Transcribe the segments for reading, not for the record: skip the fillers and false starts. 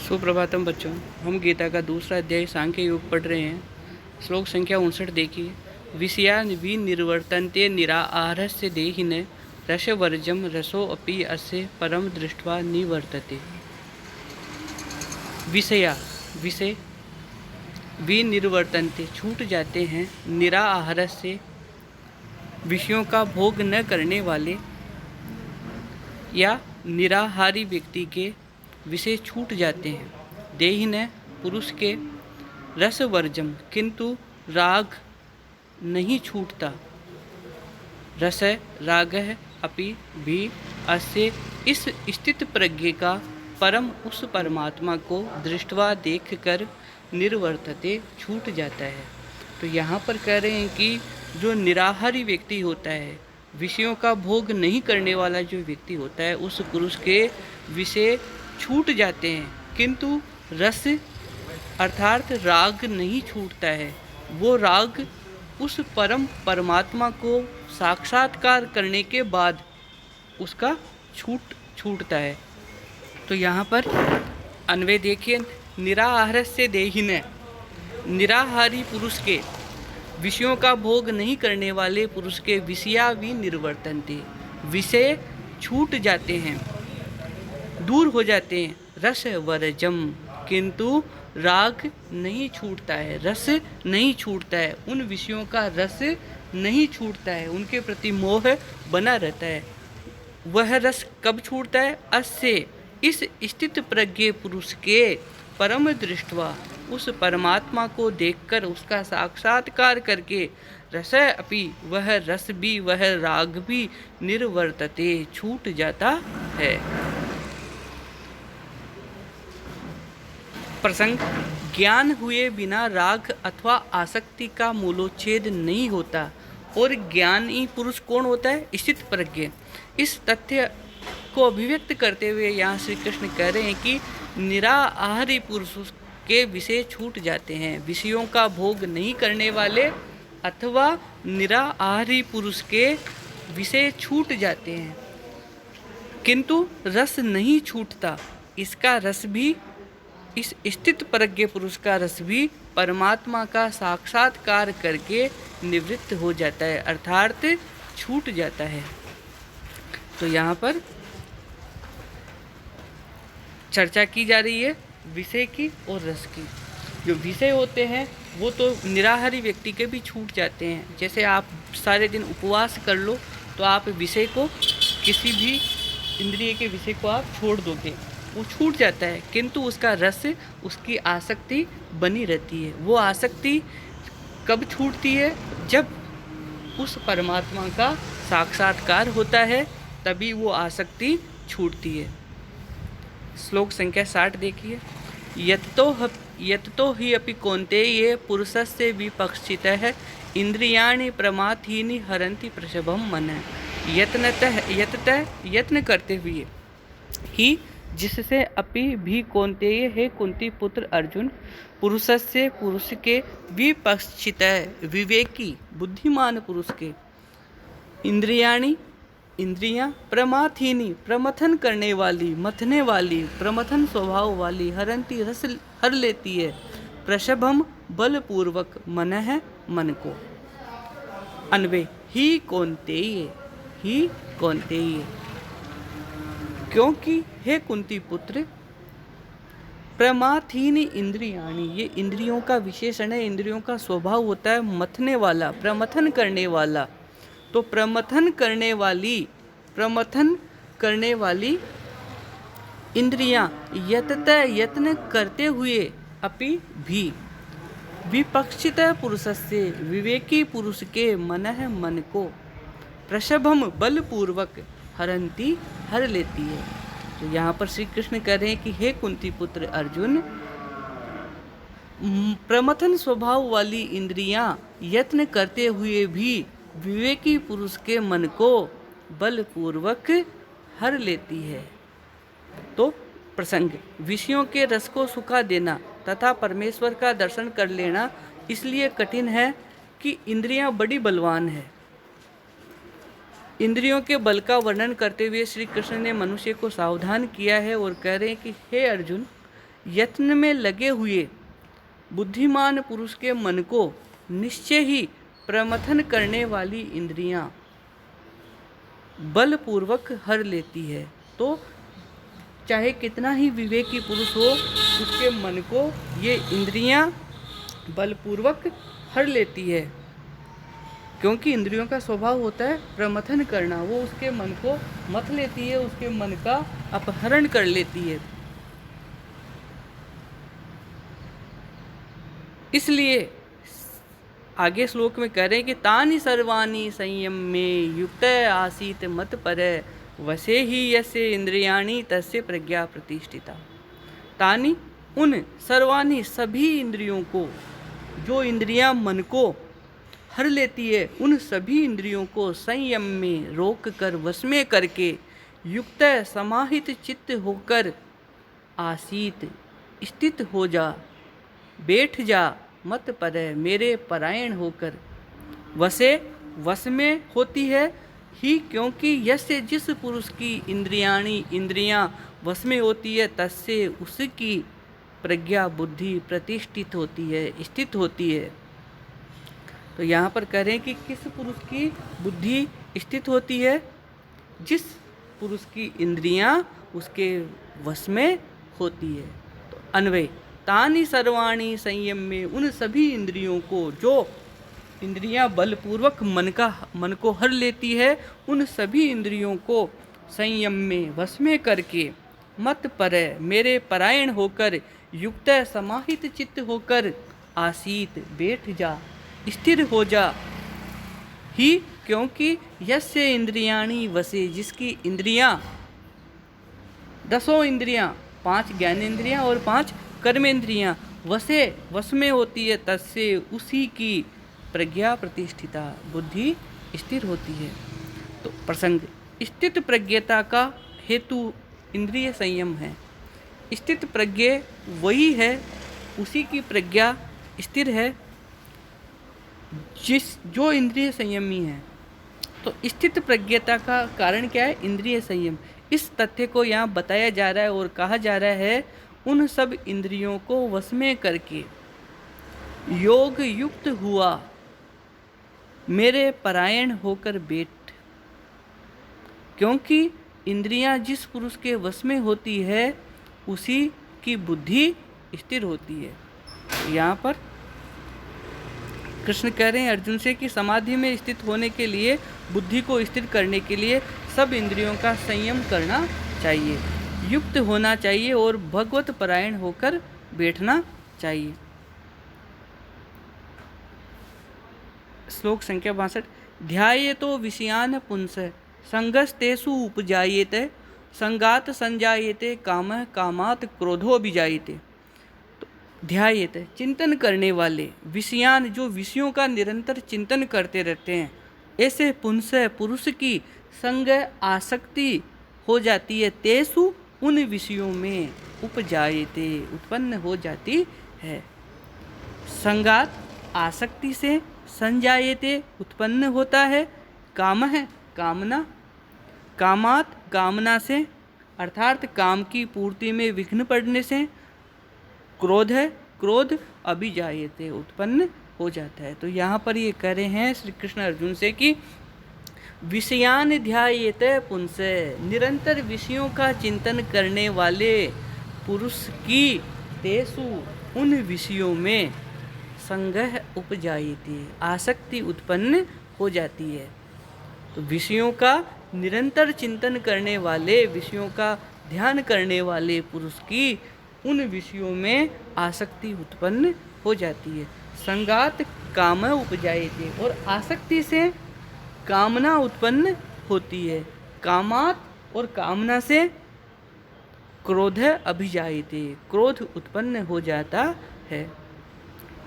सुप्रभातम बच्चों, हम गीता का दूसरा अध्याय सांख्य योग पढ़ रहे हैं। श्लोक संख्या 59 देखिए। विषया विनिर्वर्तन्ते निराहारस्य देहिने रसवर्जम रसो अपि अस्य परम दृष्ट्वा निवर्तते। विषया विषय विनिर्वर्तन्ते छूट जाते हैं, निराहारस्य विषयों का भोग न करने वाले या निराहारी व्यक्ति के विषय छूट जाते हैं। देहिन पुरुष के रसवर्जम किंतु राग नहीं छूटता। रस राग अपि भी अस्य इस स्थित प्रज्ञ का परम उस परमात्मा को दृष्टवा देखकर निर्वर्तते छूट जाता है। तो यहाँ पर कह रहे हैं कि जो निराहारी व्यक्ति होता है, विषयों का भोग नहीं करने वाला जो व्यक्ति होता है, उस पुरुष के विषय छूट जाते हैं, किंतु रस अर्थात राग नहीं छूटता है। वो राग उस परम परमात्मा को साक्षात्कार करने के बाद उसका छूटता है। तो यहाँ पर अन्वय देखिए। निराहारस्य देहिने, निराहारी पुरुष के विषयों का भोग नहीं करने वाले पुरुष के विषया विनिर्वर्तन्ते, विषय छूट जाते हैं, दूर हो जाते हैं। रस वर्जम किंतु राग नहीं छूटता है, रस नहीं छूटता है, उन विषयों का रस नहीं छूटता है, उनके प्रति मोह बना रहता है। वह रस कब छूटता है? अस्य इस स्थित प्रज्ञ पुरुष के परम दृष्टवा, उस परमात्मा को देखकर उसका साक्षात्कार करके रस अपि वह रस भी वह राग भी निर्वर्तते छूट जाता है। प्रसंग ज्ञान हुए बिना राग अथवा आसक्ति का मूलोच्छेद नहीं होता। और ज्ञानी पुरुष कौन होता है? स्थित प्रज्ञ। इस तथ्य को अभिव्यक्त करते हुए यहाँ श्री कृष्ण कह रहे हैं कि निराहारी पुरुष के विषय छूट जाते हैं, विषयों का भोग नहीं करने वाले अथवा निराहारी पुरुष के विषय छूट जाते हैं, किंतु रस नहीं छूटता। इसका रस भी, इस स्थित प्रज्ञ पुरुष का रस भी परमात्मा का साक्षात्कार करके निवृत्त हो जाता है, अर्थात छूट जाता है। तो यहाँ पर चर्चा की जा रही है विषय की और रस की। जो विषय होते हैं वो तो निराहारी व्यक्ति के भी छूट जाते हैं। जैसे आप सारे दिन उपवास कर लो तो आप विषय को, किसी भी इंद्रिय के विषय को आप छोड़ दोगे, वो छूट जाता है, किंतु उसका रस, उसकी आसक्ति बनी रहती है। वो आसक्ति कब छूटती है? जब उस परमात्मा का साक्षात्कार होता है, तभी वो आसक्ति छूटती है। श्लोक संख्या 60 देखिए। यत्तो हि अपि कौन्तेय पुरुषस्य विपक्षितः इंद्रियाणि प्रमाथीनि हरन्ति प्रसभं मनः। यत्न करते हुए ही, जिससे अपि भी कौन्तेय है कुंती पुत्र अर्जुन, पुरुषस्य पुरुष के विपक्षितः विवेकी बुद्धिमान पुरुष के इंद्रियाणि इंद्रियां प्रमाथीनी प्रमथन करने वाली, मथने वाली, प्रमथन स्वभाव वाली, हरंती रस हर लेती है, प्रसभम बलपूर्वक मन है मन को। अन्वय ही कौन्तेय, ही कौन्तेय, क्योंकि हे कुंती पुत्र, प्रमाथीनी इंद्रियाणी, ये इंद्रियों का विशेषण है, इंद्रियों का स्वभाव होता है मथने वाला, प्रमथन करने वाला। तो प्रमथन करने वाली इंद्रियां यत्न करते हुए अपि भी विपक्षित पुरुषस्य विवेकी पुरुष के मन है मन को प्रसभम बलपूर्वक हरंती हर लेती है। तो यहाँ पर श्री कृष्ण कह रहे हैं कि हे कुंती पुत्र अर्जुन, प्रमथन स्वभाव वाली इंद्रियां यत्न करते हुए भी विवेकी पुरुष के मन को बलपूर्वक हर लेती है। तो प्रसंग विषयों के रस को सुखा देना तथा परमेश्वर का दर्शन कर लेना इसलिए कठिन है कि इंद्रियां बड़ी बलवान है। इंद्रियों के बल का वर्णन करते हुए श्री कृष्ण ने मनुष्य को सावधान किया है और कह रहे हैं कि हे अर्जुन, यत्न में लगे हुए बुद्धिमान पुरुष के मन को निश्चय ही प्रमथन करने वाली इंद्रियां बलपूर्वक हर लेती है। तो चाहे कितना ही विवेकी पुरुष हो, उसके मन को ये इंद्रियां बलपूर्वक हर लेती है, क्योंकि इंद्रियों का स्वभाव होता है प्रमथन करना। वो उसके मन को मथ लेती है, उसके मन का अपहरण कर लेती है। इसलिए आगे श्लोक में कह रहे हैं कि तानि सर्वाणि संयम में युक्त आसीत मत पर वसे ही यस्य इंद्रियाणि तस्य प्रज्ञा प्रतिष्ठिता। तानि उन सर्वाणि सभी इंद्रियों को, जो इंद्रियां मन को हर लेती है, उन सभी इंद्रियों को संयम में रोक कर वश में करके युक्त समाहित चित्त होकर आसीत स्थित हो जा, बैठ जा, मत पर मेरे परायण होकर। वसे वश में होती है ही, क्योंकि यस्य जिस पुरुष की इंद्रियां वश में होती है, तस्य उसकी प्रज्ञा बुद्धि प्रतिष्ठित होती है, स्थित होती है। तो यहाँ पर कह रहे हैं कि किस पुरुष की बुद्धि स्थित होती है? जिस पुरुष की इंद्रियां उसके वश में होती है। तो अन्वय तानि सर्वाणि संयम में, उन सभी इंद्रियों को, जो इंद्रियां बलपूर्वक मन को हर लेती है, उन सभी इंद्रियों को संयम में वश में करके मत पर मेरे परायण होकर युक्त समाहित चित्त होकर आसीत बैठ जा, स्थिर हो जा ही, क्योंकि यस्य इंद्रियाणि वसे जिसकी इंद्रियां 10 इंद्रियां, 5 ज्ञानेंद्रियां और 5 कर्मेंद्रियां वश में होती है, तस्य उसी की प्रज्ञा प्रतिष्ठिता बुद्धि स्थिर होती है। तो प्रसंग स्थित प्रज्ञता का हेतु इंद्रिय संयम है। स्थित प्रज्ञ वही है, उसी की प्रज्ञा स्थिर है जो इंद्रिय संयमी है। तो स्थित प्रज्ञता का कारण क्या है? इंद्रिय संयम। इस तथ्य को यहाँ बताया जा रहा है और कहा जा रहा है उन सब इंद्रियों को वश में करके योग युक्त हुआ, मेरे परायण होकर बैठ। क्योंकि इंद्रियां जिस पुरुष के वश में होती है, उसी की बुद्धि स्थिर होती है। यहाँ पर कृष्ण कह रहे हैं अर्जुन से कि समाधि में स्थित होने के लिए, बुद्धि को स्थिर करने के लिए सब इंद्रियों का संयम करना चाहिए, युक्त होना चाहिए और भगवत परायण होकर बैठना चाहिए। श्लोक संख्या 62। ध्यायेतो विषयान पुंस संगस्तेषु उपजायेते संगात संजायेते कामः कामात् क्रोधो विजायेते। तो ध्यायेते चिंतन करने वाले, विषयान जो विषयों का निरंतर चिंतन करते रहते हैं, ऐसे पुंस पुरुष की संग आसक्ति हो जाती है, तेषु उन विषयों में उपजायेते उत्पन्न हो जाती है। संगात आसक्ति से, संजायेते उत्पन्न होता है, काम है कामना, कामात कामना से अर्थात काम की पूर्ति में विघ्न पड़ने से, क्रोध है क्रोध अभिजायते उत्पन्न हो जाता है। तो यहाँ पर ये कह रहे हैं श्री कृष्ण अर्जुन से कि विषयान ध्यायेते पुंस, निरंतर विषयों का चिंतन करने वाले पुरुष की तेषु उन विषयों में संगह उपजायते आसक्ति उत्पन्न हो जाती है। तो विषयों का निरंतर चिंतन करने वाले, विषयों का ध्यान करने वाले पुरुष की उन विषयों में आसक्ति उत्पन्न हो जाती है। संगात काम उपजायते, और आसक्ति से कामना उत्पन्न होती है, कामात और कामना से क्रोध अभिजायते क्रोध उत्पन्न हो जाता है।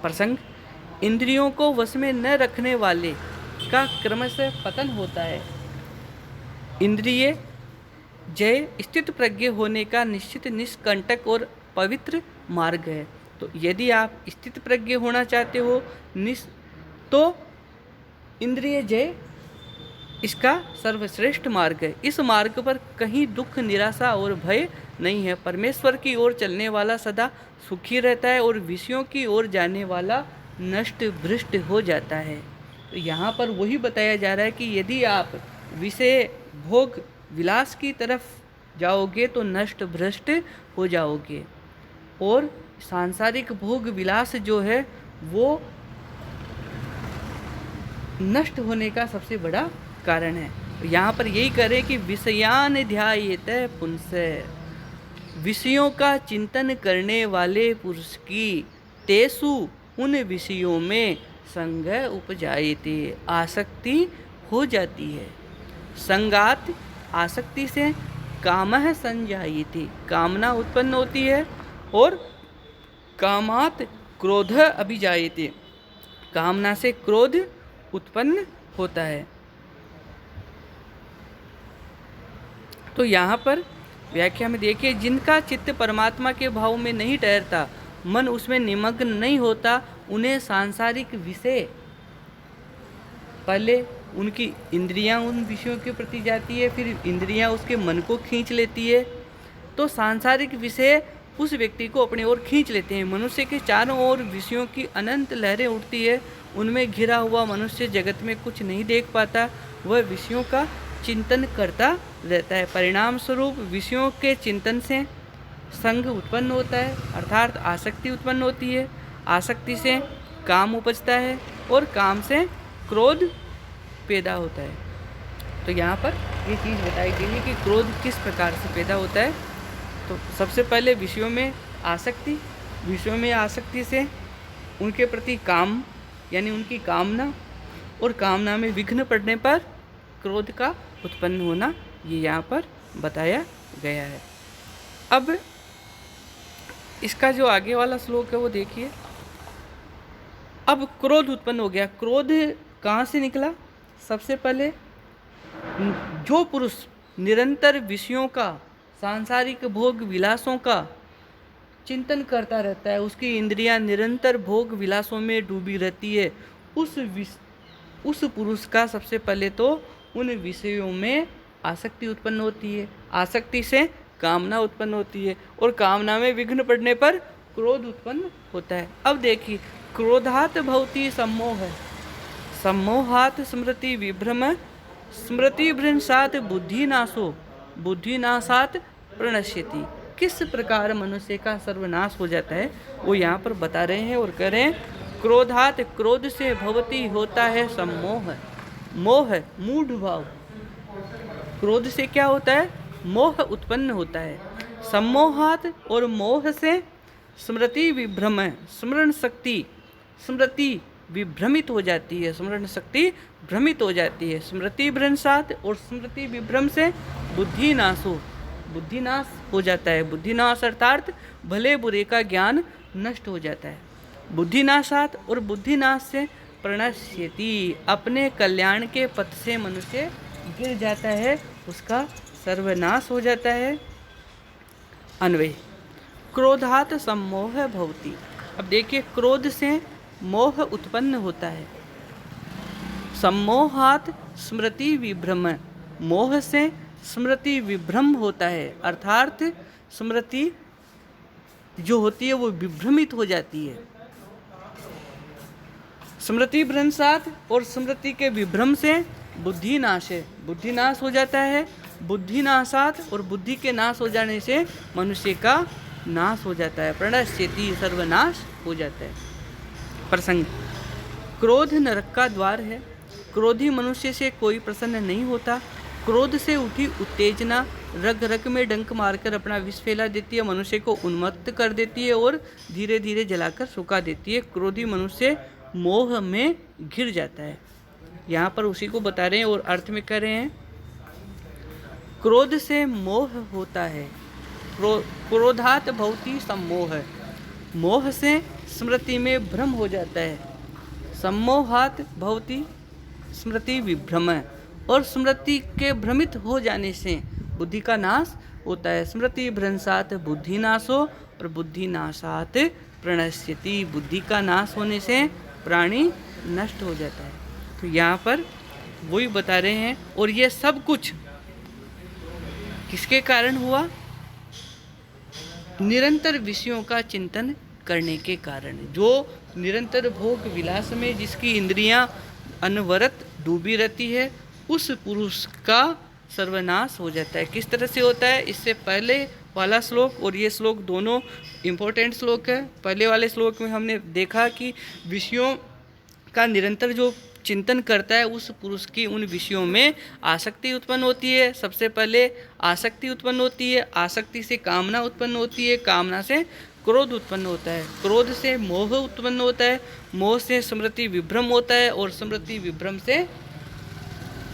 प्रसंग इंद्रियों को वश में न रखने वाले का क्रमशः पतन होता है। इंद्रिय जय स्थित प्रज्ञ होने का निश्चित निष्कंटक और पवित्र मार्ग है। तो यदि आप स्थित प्रज्ञ होना चाहते हो तो इंद्रिय जय इसका सर्वश्रेष्ठ मार्ग है। इस मार्ग पर कहीं दुख, निराशा और भय नहीं है। परमेश्वर की ओर चलने वाला सदा सुखी रहता है और विषयों की ओर जाने वाला नष्ट भ्रष्ट हो जाता है। तो यहाँ पर वही बताया जा रहा है कि यदि आप विषय भोग विलास की तरफ जाओगे तो नष्ट भ्रष्ट हो जाओगे, और सांसारिक भोग विलास जो है वो नष्ट होने का सबसे बड़ा कारण है। यहाँ पर यही करें कि विषयान ध्यायेत पुंसः, विषयों का चिंतन करने वाले पुरुष की तेसु उन विषयों में संग उपजायते, आसक्ति हो जाती है। संगात आसक्ति से कामः संजायते, कामना उत्पन्न होती है, और कामात क्रोध अभिजायते, कामना से क्रोध उत्पन्न होता है। तो यहाँ पर व्याख्या में देखिए, जिनका चित्त परमात्मा के भाव में नहीं ठहरता, मन उसमें निमग्न नहीं होता, उन्हें सांसारिक विषय, पहले उनकी इंद्रियां उन विषयों के प्रति जाती है, फिर इंद्रियां उसके मन को खींच लेती है। तो सांसारिक विषय उस व्यक्ति को अपनी ओर खींच लेते हैं। मनुष्य के चारों ओर विषयों की अनंत लहरें उठती है, उनमें घिरा हुआ मनुष्य जगत में कुछ नहीं देख पाता, वह विषयों का चिंतन करता रहता है। परिणाम स्वरूप विषयों के चिंतन से संग उत्पन्न होता है, अर्थात आसक्ति उत्पन्न होती है। आसक्ति से काम उपजता है और काम से क्रोध पैदा होता है। तो यहाँ पर ये चीज़ बताई गई है कि क्रोध किस प्रकार से पैदा होता है। तो सबसे पहले विषयों में आसक्ति, विषयों में आसक्ति से उनके प्रति काम यानी उनकी कामना, और कामना में विघ्न पड़ने पर क्रोध का उत्पन्न होना, ये यहाँ पर बताया गया है। अब इसका जो आगे वाला श्लोक है वो देखिए। अब क्रोध उत्पन्न हो गया, क्रोध कहाँ से निकला? सबसे पहले जो पुरुष निरंतर विषयों का, सांसारिक भोग विलासों का चिंतन करता रहता है, उसकी इंद्रियां निरंतर भोग विलासों में डूबी रहती है, उस पुरुष का सबसे पहले तो उन विषयों में आसक्ति उत्पन्न होती है। आसक्ति से कामना उत्पन्न होती है, और कामना में विघ्न पड़ने पर क्रोध उत्पन्न होता है। अब देखिए, क्रोधात भवति सम्मोह, सम्मोहात स्मृति विभ्रम, स्मृति भ्रंशात बुद्धिनाशो, बुद्धिनाशात प्रणश्यति। किस प्रकार मनुष्य का सर्वनाश हो जाता है वो यहाँ पर बता रहे हैं, और कह रहे हैं क्रोधात, क्रोध से भवति होता है सम्मोह, मोह मूढ़ भाव। क्रोध से क्या होता है? मोह उत्पन्न होता है। सम्मोहात, और मोह से स्मृति विभ्रम, स्मरण शक्ति, स्मृति विभ्रमित हो जाती है, स्मरण शक्ति भ्रमित हो जाती है। स्मृति भ्रंशात, और स्मृति विभ्रम से बुद्धि नाशो, बुद्धि नाश हो जाता है। बुद्धि नाश अर्थात भले बुरे का ज्ञान नष्ट हो जाता है। बुद्धि नाशात, और बुद्धि नाश से प्रणश्यति, अपने कल्याण के पथ से मनुष्य गिर जाता है, उसका सर्वनाश हो जाता है। अन्वय, क्रोधात सम्मोह भवति। अब देखिए, क्रोध से मोह उत्पन्न होता है। सम्मोहात स्मृति विभ्रम, मोह से स्मृति विभ्रम होता है, अर्थात स्मृति जो होती है वो विभ्रमित हो जाती है। स्मृति भ्रंशात, और स्मृति के विभ्रम से बुद्धि नाश है, बुद्धि नाश हो जाता है। बुद्धि नाशात, और बुद्धि के नाश हो जाने से मनुष्य का नाश हो जाता है। प्रणश्यति, सर्वनाश हो जाता है। प्रसंग, क्रोध नरक का द्वार है, क्रोधी मनुष्य से कोई प्रसन्न नहीं होता। क्रोध से उठी उत्तेजना रग रग में डंक मारकर अपना विष फैला देती है, मनुष्य को उन्मत्त कर देती है और धीरे धीरे जलाकर सुखा देती है। क्रोधी मनुष्य मोह में घिर जाता है। यहाँ पर उसी को बता रहे हैं और अर्थ में कह रहे हैं, क्रोध से मोह होता है। क्रोधात भवति सम्मोह, मोह से स्मृति में भ्रम हो जाता है। सम्मोहात भवति स्मृति विभ्रम, और स्मृति के भ्रमित हो जाने से बुद्धि का नाश होता है। स्मृति भ्रंशात बुद्धि नाशो, और बुद्धि नाशात प्रणश्यति, बुद्धि का नाश होने से प्राणी नष्ट हो जाता है। तो यहाँ पर वही बता रहे हैं। और ये सब कुछ किसके कारण हुआ? निरंतर विषयों का चिंतन करने के कारण। जो निरंतर भोग विलास में जिसकी इंद्रियां अनवरत डूबी रहती है, उस पुरुष का सर्वनाश हो जाता है। किस तरह से होता है? इससे पहले वाला श्लोक और ये श्लोक दोनों इम्पोर्टेंट श्लोक है। पहले वाले श्लोक में हमने देखा कि विषयों का निरंतर जो चिंतन करता है, उस पुरुष की उन विषयों में आसक्ति उत्पन्न होती है। सबसे पहले आसक्ति उत्पन्न होती है, आसक्ति से कामना उत्पन्न होती है, कामना से क्रोध उत्पन्न होता है, क्रोध से मोह उत्पन्न होता है, मोह से स्मृति विभ्रम होता है, और स्मृति विभ्रम से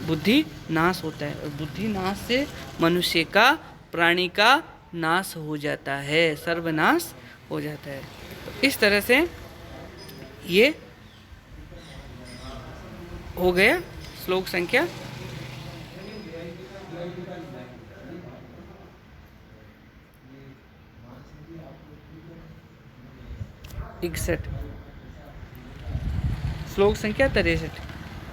बुद्धि नाश होता है, और बुद्धि नाश से मनुष्य का, प्राणी का नाश हो जाता है, सर्वनाश हो जाता है। तो इस तरह से ये हो गया श्लोक संख्या 61, श्लोक संख्या 63।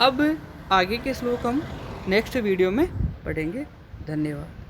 अब आगे के श्लोक हम नेक्स्ट वीडियो में पढ़ेंगे। धन्यवाद।